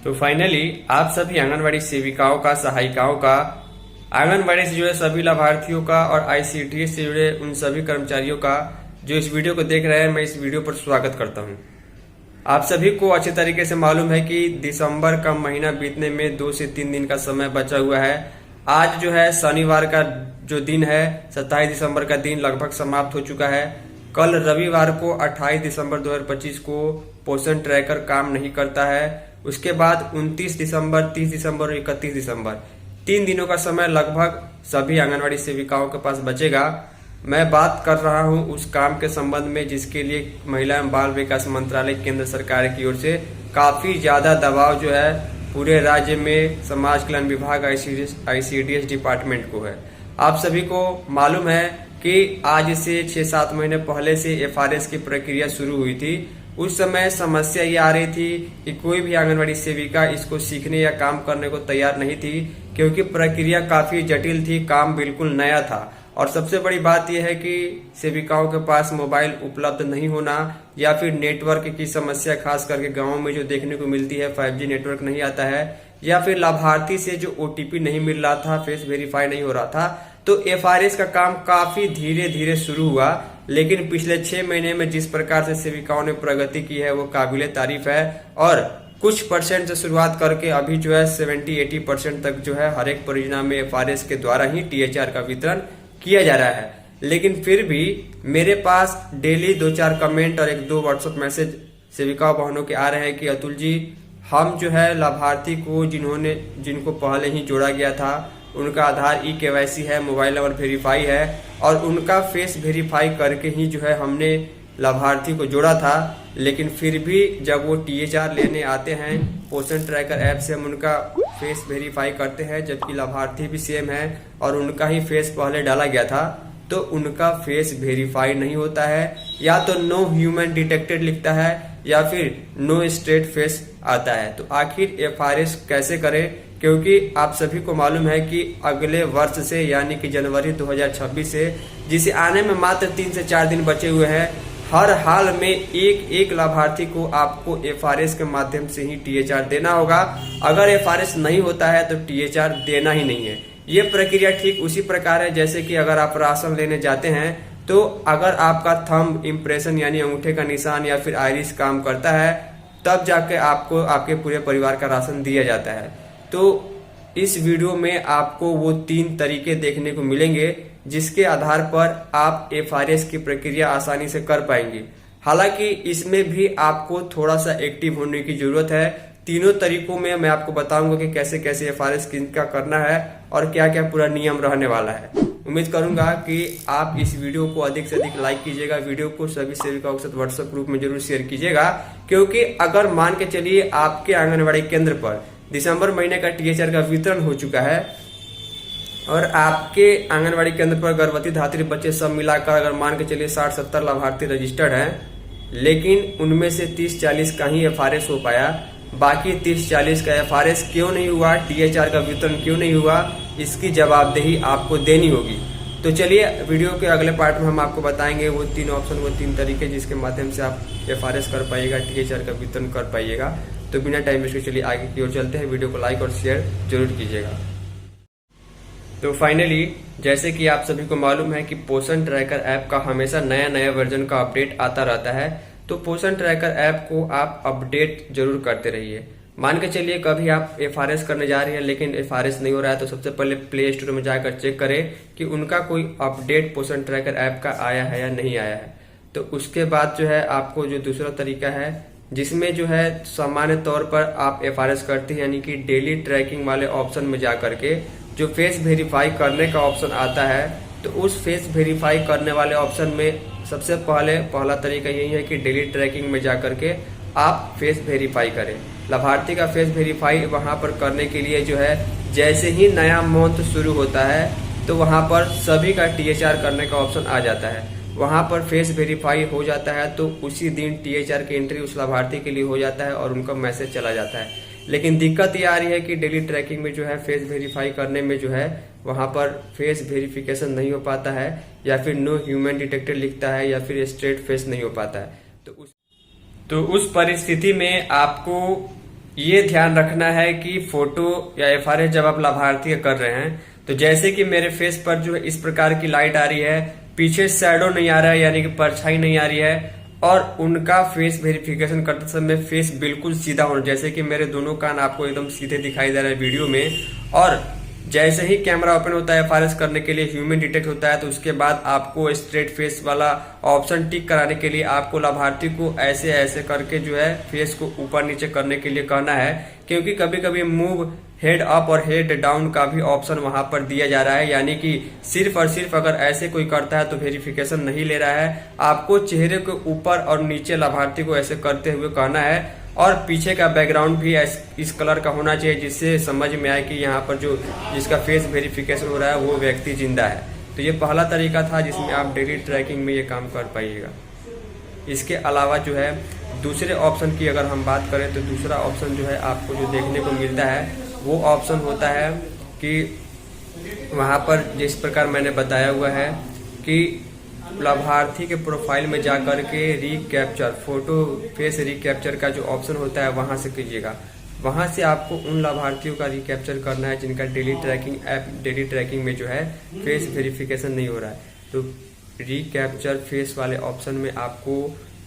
तो फाइनली आप सभी आंगनवाड़ी सेविकाओं का, सहायिकाओं का, आंगनवाड़ी से जुड़े सभी लाभार्थियों का और आईसीडीएस से जुड़े उन सभी कर्मचारियों का जो इस वीडियो को देख रहे हैं, मैं इस वीडियो पर स्वागत करता हूं। आप सभी को अच्छे तरीके से मालूम है कि दिसंबर का महीना बीतने में 2 से 3 दिन का समय बचा हुआ है। आज जो है शनिवार का जो दिन है, 27 दिसंबर का दिन लगभग समाप्त हो चुका है। कल रविवार को 28 दिसंबर 2025 को पोषण ट्रैकर काम नहीं करता है। उसके बाद 29 दिसंबर, 30 दिसंबर और 31 दिसंबर 3 दिनों का समय लगभग सभी आंगनवाड़ी सेविकाओं के पास बचेगा। मैं बात कर रहा हूं उस काम के संबंध में जिसके लिए महिला एवं बाल विकास मंत्रालय केंद्र सरकार की ओर से काफी ज्यादा दबाव जो है पूरे राज्य में समाज कल्याण विभाग आईसीडीएस डिपार्टमेंट को है। आप सभी को मालूम है कि आज से 6-7 महीने पहले से एफआरएस की प्रक्रिया शुरू हुई थी। उस समय समस्या ये आ रही थी कि कोई भी आंगनवाड़ी सेविका इसको सीखने या काम करने को तैयार नहीं थी, क्योंकि प्रक्रिया काफी जटिल थी, काम बिल्कुल नया था। और सबसे बड़ी बात यह है कि सेविकाओं के पास मोबाइल उपलब्ध नहीं होना या फिर नेटवर्क की समस्या, खास करके गांवों में जो देखने को मिलती है, 5G नेटवर्क नहीं आता है, या फिर लाभार्थी से जो ओटीपी नहीं मिल रहा था, फेस वेरीफाई नहीं हो रहा था। तो एफआरएस का काम काफी धीरे धीरे शुरू हुआ, लेकिन पिछले 6 महीने में जिस प्रकार से सेविकाओं ने प्रगति की है वो काबिले तारीफ है। और कुछ परसेंट से शुरुआत करके अभी जो है 70-80% तक जो है हर एक परियोजना में एफआरएस के द्वारा ही टीएचआर का वितरण किया जा रहा है। लेकिन फिर भी मेरे पास डेली 2-4 कमेंट और 1-2 व्हाट्सएप मैसेज सेविका बहनों के आ रहे हैं कि अतुल जी, हम जो है लाभार्थी को जिनको पहले ही जोड़ा गया था, उनका आधार ई-केवाईसी है, मोबाइल नंबर वेरीफाई है और उनका फेस वेरीफाई करके ही जो है हमने लाभार्थी को जोड़ा था, लेकिन फिर भी जब वो टीएचआर लेने आते हैं पोषण ट्रैकर ऐप से हम उनका फेस वेरीफाई करते हैं, जबकि लाभार्थी भी सेम है और उनका ही फेस पहले डाला गया था, तो उनका फेस वेरीफाई नहीं होता है। या तो नो ह्यूमन डिटेक्टेड लिखता है या फिर नो स्ट्रेट फेस आता है। तो आखिर एफआरएस कैसे करें, क्योंकि आप सभी को मालूम है कि अगले वर्ष से यानी कि जनवरी 2026 से, जिसे आने में मात्र 3 से 4 दिन बचे हुए हैं, हर हाल में एक लाभार्थी को आपको एफआरएस के माध्यम से ही टीएचआर देना होगा। अगर एफआरएस नहीं होता है तो टीएचआर देना ही नहीं है। ये प्रक्रिया ठीक उसी प्रकार है जैसे कि अगर आप राशन लेने जाते हैं तो अगर आपका थंब इम्प्रेशन यानी अंगूठे का निशान या फिर आइरिस काम करता है, तब जाके आपको आपके पूरे परिवार का राशन दिया जाता है। तो इस वीडियो में आपको वो 3 तरीके देखने को मिलेंगे जिसके आधार पर आप एफआरएस की प्रक्रिया आसानी से कर पाएंगे। हालांकि इसमें भी आपको थोड़ा सा एक्टिव होने की जरूरत है। तीनों तरीकों में मैं आपको बताऊंगा कि कैसे कैसे एफआरएस किनका करना है और क्या क्या पूरा नियम रहने वाला है। उम्मीद करूंगा कि आप इस वीडियो को अधिक से अधिक लाइक कीजिएगा, वीडियो को सभी सेविकाओं के साथ व्हाट्सएप ग्रुप में जरूर शेयर कीजिएगा, क्योंकि अगर मान के चलिए आपके आंगनबाड़ी केंद्र पर दिसंबर महीने का टीएचआर का वितरण हो चुका है और आपके आंगनबाड़ी केंद्र पर गर्भवती धात्री बच्चे सब मिलाकर अगर मान के चलिए 60-70 लाभार्थी रजिस्टर्ड हैं, लेकिन उनमें से 30-40 का ही एफआरएस हो पाया, बाकी 30-40 का एफआरएस क्यों नहीं हुआ, टीएचआर का वितरण क्यों नहीं हुआ, इसकी जवाबदेही आपको देनी होगी। तो चलिए वीडियो के अगले पार्ट में हम आपको बताएंगे वो 3 ऑप्शन, वो 3 तरीके जिसके माध्यम से आप एफआरएस कर पाइएगा, टीएचआर का वितरण कर पाइएगा। तो बिना टाइम वेस्ट के चलिए आगे की ओर चलते हैं। वीडियो को लाइक और शेयर जरूर कीजिएगा। तो फाइनली जैसे कि आप सभी को मालूम है कि पोषण ट्रैकर ऐप का हमेशा नया वर्जन का अपडेट आता रहता है, तो पोषण ट्रैकर ऐप को आप अपडेट जरूर करते रहिए। मान के चलिए कभी आप एफआरएस करने जा रहे हैं लेकिन एफआरएस नहीं हो रहा है, तो सबसे पहले प्ले स्टोर में जाकर चेक करें कि उनका कोई अपडेट पोषण ट्रैकर ऐप का आया है या नहीं आया है। तो उसके बाद जो है आपको जो दूसरा तरीका है जिसमें जो है सामान्य तौर पर आप एफआरएस करते हैं, यानी कि डेली ट्रैकिंग वाले ऑप्शन में जाकर के जो फेस वेरीफाई करने का ऑप्शन आता है, तो उस फेस वेरीफाई करने वाले ऑप्शन में सबसे पहला तरीका यही है कि डेली ट्रैकिंग में जाकर के आप फेस वेरीफाई करें। लाभार्थी का फेस वेरीफाई वहां पर करने के लिए जो है जैसे ही नया मंथ शुरू होता है तो वहां पर सभी का टीएचआर करने का ऑप्शन आ जाता है। वहां पर फेस वेरीफाई हो जाता है तो उसी दिन टीएचआर की एंट्री उस लाभार्थी के लिए हो जाता है और उनका मैसेज चला जाता है। लेकिन दिक्कत ये आ रही है कि डेली ट्रैकिंग में जो है फेस वेरीफाई करने में जो है वहां पर फेस वेरिफिकेशन नहीं हो पाता है, या फिर नो ह्यूमन डिटेक्टेड लिखता है, या फिर स्ट्रेट फेस नहीं हो पाता है। तो उस परिस्थिति में आपको ये ध्यान रखना है कि फोटो या एफआरएस जब आप लाभार्थी का कर रहे हैं तो जैसे कि मेरे फेस पर जो है इस प्रकार की लाइट आ रही है, पीछे शैडो नहीं आ रहा है यानी कि परछाई नहीं आ रही है, और उनका फेस वेरिफिकेशन करते समय फेस बिल्कुल सीधा होना, जैसे कि मेरे दोनों कान आपको एकदम सीधे दिखाई दे रहा है वीडियो में। और जैसे ही कैमरा ओपन होता है एफआरएस करने के लिए ह्यूमन डिटेक्ट होता है, तो उसके बाद आपको स्ट्रेट फेस वाला ऑप्शन टिक कराने के लिए आपको लाभार्थी को ऐसे ऐसे करके जो है फेस को ऊपर नीचे करने के लिए कहना है, क्योंकि कभी कभी मूव हेड अप और हेड डाउन का भी ऑप्शन वहां पर दिया जा रहा है, यानी कि सिर्फ और सिर्फ अगर ऐसे कोई करता है तो वेरिफिकेशन नहीं ले रहा है। आपको चेहरे के ऊपर और नीचे लाभार्थी को ऐसे करते हुए कहना है, और पीछे का बैकग्राउंड भी इस कलर का होना चाहिए जिससे समझ में आए कि यहाँ पर जो जिसका फेस वेरिफिकेशन हो रहा है वो व्यक्ति जिंदा है। तो ये पहला तरीका था जिसमें आप डेली ट्रैकिंग में ये काम कर पाइएगा। इसके अलावा जो है दूसरे ऑप्शन की अगर हम बात करें तो दूसरा ऑप्शन जो है आपको जो देखने को मिलता है वो ऑप्शन होता है कि वहाँ पर जिस प्रकार मैंने बताया हुआ है कि लाभार्थी के प्रोफाइल में जाकर के रिकैप्चर फोटो फेस रिकैप्चर का जो ऑप्शन होता है वहां से कीजिएगा। वहां से आपको उन लाभार्थियों का रिकैप्चर करना है जिनका डेली ट्रैकिंग में जो है फेस वेरिफिकेशन नहीं हो रहा है। तो रिकैप्चर फेस वाले ऑप्शन में आपको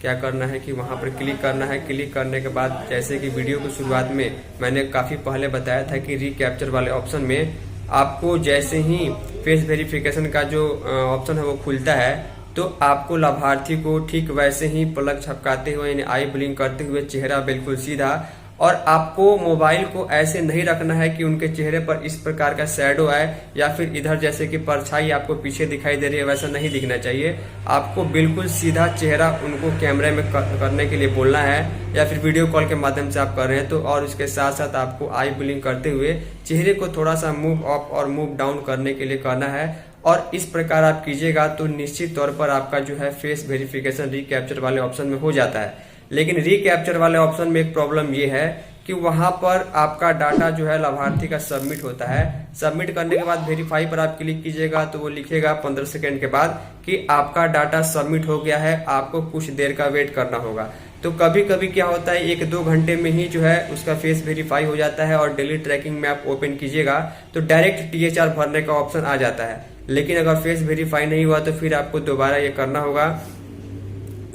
क्या करना है कि वहां पर क्लिक करना है। क्लिक करने के बाद जैसे कि वीडियो की शुरुआत में मैंने काफी पहले बताया था कि रिकैप्चर वाले ऑप्शन में आपको जैसे ही फेस वेरिफिकेशन का जो ऑप्शन है वो खुलता है तो आपको लाभार्थी को ठीक वैसे ही पलक झपकाते हुए यानी आई ब्लिंक करते हुए चेहरा बिल्कुल सीधा, और आपको मोबाइल को ऐसे नहीं रखना है कि उनके चेहरे पर इस प्रकार का शैडो आए या फिर इधर जैसे कि परछाई आपको पीछे दिखाई दे रही है वैसा नहीं दिखना चाहिए। आपको बिल्कुल सीधा चेहरा उनको कैमरे में करने के लिए बोलना है या फिर वीडियो कॉल के माध्यम से आप कर रहे हैं तो, और उसके साथ साथ आपको आई ब्लिंक करते हुए चेहरे को थोड़ा सा मूव अप और मूव डाउन करने के लिए करना है। और इस प्रकार आप कीजिएगा तो निश्चित तौर पर आपका जो है फेस वेरिफिकेशन रिकैप्चर वाले ऑप्शन में हो जाता है। लेकिन रिकैप्चर वाले ऑप्शन में एक प्रॉब्लम ये है कि वहां पर आपका डाटा जो है लाभार्थी का सबमिट होता है। सबमिट करने के बाद वेरीफाई पर आप क्लिक कीजिएगा तो वो लिखेगा 15 सेकेंड के बाद कि आपका डाटा सबमिट हो गया है, आपको कुछ देर का वेट करना होगा। तो कभी कभी क्या होता है 1-2 घंटे में ही जो है उसका फेस वेरीफाई हो जाता है और डेली ट्रैकिंग में आप ओपन कीजिएगा तो डायरेक्ट THR भरने का ऑप्शन आ जाता है। लेकिन अगर फेस वेरीफाई नहीं हुआ तो फिर आपको दोबारा ये करना होगा।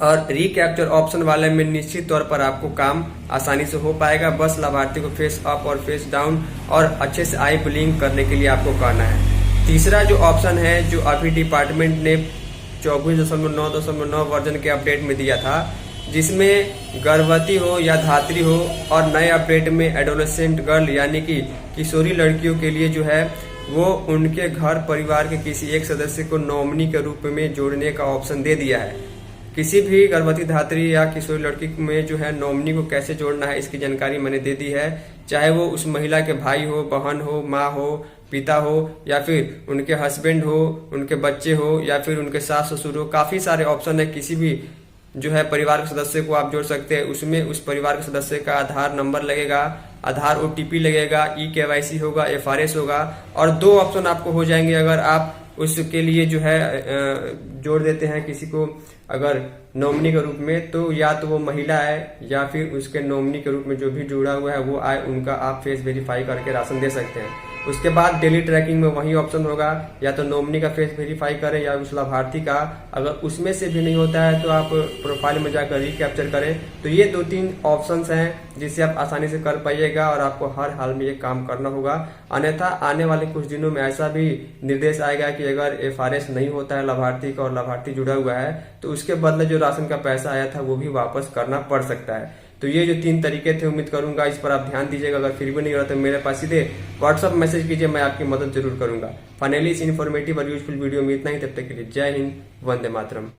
और रिकैप्चर ऑप्शन वाले में निश्चित तौर पर आपको काम आसानी से हो पाएगा, बस लाभार्थी को फेस अप और फेस डाउन और अच्छे से आई ब्लिंक करने के लिए आपको करना है। तीसरा जो ऑप्शन है जो अभी डिपार्टमेंट ने 24.9.9 वर्जन के अपडेट में दिया था, जिसमें गर्भवती हो या धात्री हो और नए अपडेट में एडोलेसेंट गर्ल यानी कि किशोरी लड़कियों के लिए जो है वो उनके घर परिवार के किसी एक सदस्य को नॉमिनी के रूप में जोड़ने का ऑप्शन दे दिया है। किसी भी गर्भवती धात्री या किशोरी लड़की में जो है नॉमिनी को कैसे जोड़ना है इसकी जानकारी मैंने दे दी है, चाहे वो उस महिला के भाई हो, बहन हो, माँ हो, पिता हो या फिर उनके हस्बैंड हो, उनके बच्चे हो या फिर उनके सास ससुर हो। काफी सारे ऑप्शन है, किसी भी जो है परिवार के सदस्य को आप जोड़ सकते हैं। उसमें उस परिवार के सदस्य का आधार नंबर लगेगा, आधार OTP लगेगा, KYC होगा, FRS होगा, और 2 ऑप्शन आपको हो जाएंगे अगर आप उसके लिए जो है जोड़ देते हैं किसी को अगर नॉमिनी के रूप में, तो या तो वो महिला है या फिर उसके नॉमिनी के रूप में जो भी जुड़ा हुआ है वो आए, उनका आप फेस वेरीफाई करके राशन दे सकते हैं। उसके बाद डेली ट्रैकिंग में वही ऑप्शन होगा, या तो नॉमिनी का फेस वेरीफाई करें या उस लाभार्थी का। अगर उसमें से भी नहीं होता है तो आप प्रोफाइल में जाकर रिकैप्चर करें। तो ये 2-3 ऑप्शंस हैं जिससे आप आसानी से कर पाइएगा और आपको हर हाल में ये काम करना होगा। अन्यथा आने वाले कुछ दिनों में ऐसा भी निर्देश आएगा कि अगर FRS नहीं होता है लाभार्थी का और लाभार्थी जुड़ा हुआ है तो उसके बदले जो राशन का पैसा आया था वो भी वापस करना पड़ सकता है। तो ये जो 3 तरीके थे, उम्मीद करूंगा इस पर आप ध्यान दीजिएगा। अगर फिर भी नहीं हो रहा तो मेरे पास सीधे व्हाट्सअप मैसेज कीजिए, मैं आपकी मदद जरूर करूंगा। फाइनली इस इन्फॉर्मेटिव और यूजफुल वीडियो में इतना ही। तब तक के लिए जय हिंद, वंदे मातरम।